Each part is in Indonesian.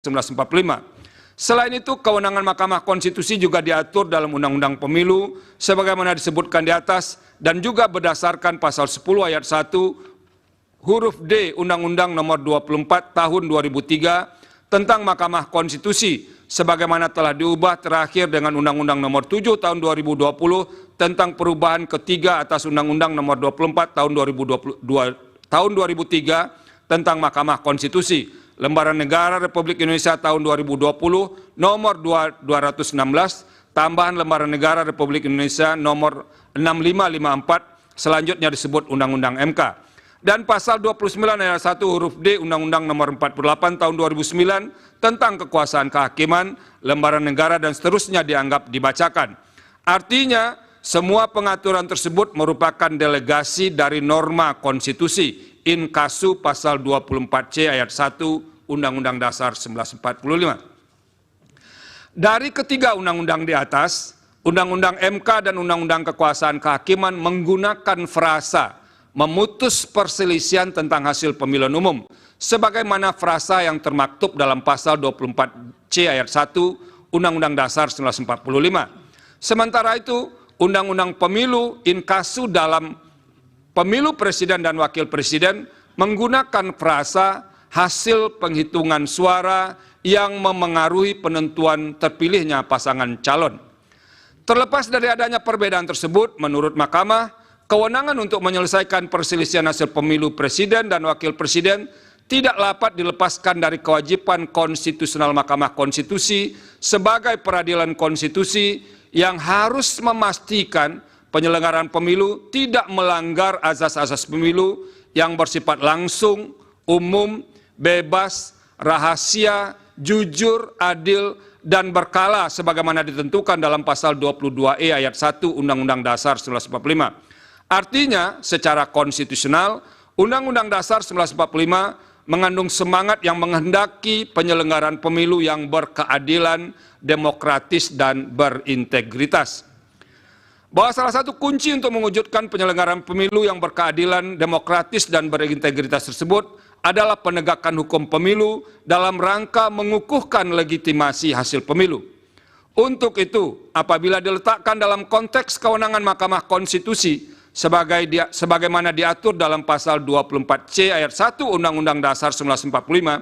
1945. Selain itu, kewenangan Mahkamah Konstitusi juga diatur dalam Undang-Undang Pemilu sebagaimana disebutkan di atas dan juga berdasarkan pasal 10 ayat 1 huruf D Undang-Undang Nomor 24 Tahun 2003 tentang Mahkamah Konstitusi sebagaimana telah diubah terakhir dengan Undang-Undang Nomor 7 Tahun 2020 tentang perubahan ketiga atas Undang-Undang Nomor 24 Tahun 2003 tentang Mahkamah Konstitusi. Lembaran Negara Republik Indonesia tahun 2020 nomor 216, tambahan Lembaran Negara Republik Indonesia nomor 6554, selanjutnya disebut Undang-Undang MK. Dan pasal 29 ayat 1 huruf D Undang-Undang nomor 48 tahun 2009 tentang kekuasaan kehakiman, lembaran negara dan seterusnya dianggap dibacakan. Artinya, semua pengaturan tersebut merupakan delegasi dari norma konstitusi in casu pasal 24C ayat 1 Undang-Undang Dasar 1945. Dari ketiga undang-undang di atas, Undang-Undang MK dan Undang-Undang Kekuasaan Kehakiman menggunakan frasa memutus perselisihan tentang hasil pemilihan umum sebagaimana frasa yang termaktub dalam pasal 24C ayat 1 Undang-Undang Dasar 1945. Sementara itu, Undang-Undang Pemilu in casu dalam Pemilu Presiden dan Wakil Presiden menggunakan frasa hasil penghitungan suara yang memengaruhi penentuan terpilihnya pasangan calon. Terlepas dari adanya perbedaan tersebut, menurut Mahkamah, kewenangan untuk menyelesaikan perselisihan hasil pemilu presiden dan wakil presiden tidak dapat dilepaskan dari kewajiban konstitusional Mahkamah Konstitusi sebagai peradilan konstitusi yang harus memastikan penyelenggaraan pemilu tidak melanggar azas-azas pemilu yang bersifat langsung, umum, bebas, rahasia, jujur, adil, dan berkala sebagaimana ditentukan dalam pasal 22E ayat 1 Undang-Undang Dasar 1945. Artinya, secara konstitusional, Undang-Undang Dasar 1945 mengandung semangat yang menghendaki penyelenggaraan pemilu yang berkeadilan, demokratis, dan berintegritas. Bahwa salah satu kunci untuk mewujudkan penyelenggaraan pemilu yang berkeadilan, demokratis, dan berintegritas tersebut adalah penegakan hukum pemilu dalam rangka mengukuhkan legitimasi hasil pemilu. Untuk itu, apabila diletakkan dalam konteks kewenangan Mahkamah Konstitusi sebagaimana diatur dalam pasal 24C ayat 1 Undang-Undang Dasar 1945,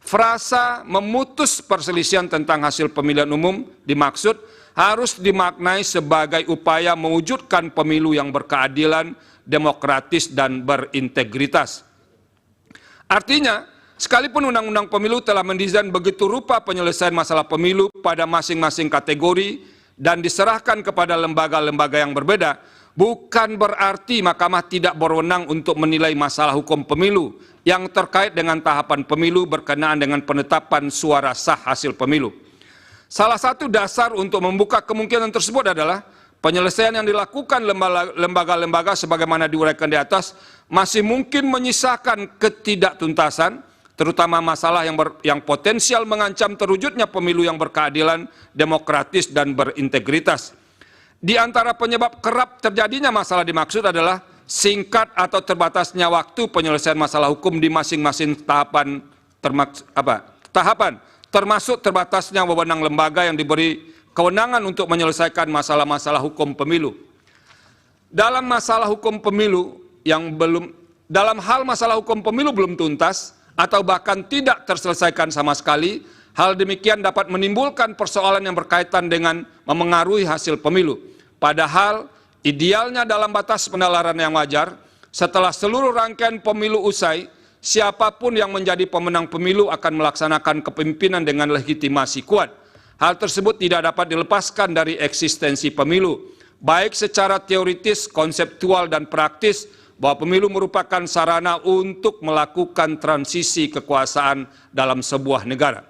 frasa memutus perselisihan tentang hasil pemilihan umum dimaksud harus dimaknai sebagai upaya mewujudkan pemilu yang berkeadilan, demokratis, dan berintegritas. Artinya, sekalipun Undang-Undang Pemilu telah mendesain begitu rupa penyelesaian masalah pemilu pada masing-masing kategori dan diserahkan kepada lembaga-lembaga yang berbeda, bukan berarti Mahkamah tidak berwenang untuk menilai masalah hukum pemilu yang terkait dengan tahapan pemilu berkenaan dengan penetapan suara sah hasil pemilu. Salah satu dasar untuk membuka kemungkinan tersebut adalah penyelesaian yang dilakukan lembaga-lembaga sebagaimana diuraikan di atas masih mungkin menyisakan ketidaktuntasan, terutama masalah yang potensial mengancam terwujudnya pemilu yang berkeadilan, demokratis, dan berintegritas. Di antara penyebab kerap terjadinya masalah dimaksud adalah singkat atau terbatasnya waktu penyelesaian masalah hukum di masing-masing tahapan, termasuk terbatasnya wewenang lembaga yang diberi kewenangan untuk menyelesaikan masalah-masalah hukum pemilu. Dalam masalah hukum pemilu dalam hal masalah hukum pemilu belum tuntas atau bahkan tidak terselesaikan sama sekali, hal demikian dapat menimbulkan persoalan yang berkaitan dengan memengaruhi hasil pemilu. Padahal idealnya dalam batas penalaran yang wajar, setelah seluruh rangkaian pemilu usai, siapapun yang menjadi pemenang pemilu akan melaksanakan kepemimpinan dengan legitimasi kuat. Hal tersebut tidak dapat dilepaskan dari eksistensi pemilu, baik secara teoritis, konseptual, dan praktis, bahwa pemilu merupakan sarana untuk melakukan transisi kekuasaan dalam sebuah negara.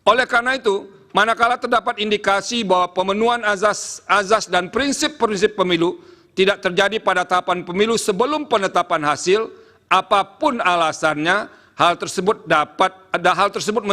Oleh karena itu, manakala terdapat indikasi bahwa pemenuhan azas dan prinsip-prinsip pemilu tidak terjadi pada tahapan pemilu sebelum penetapan hasil, apapun alasannya, hal tersebut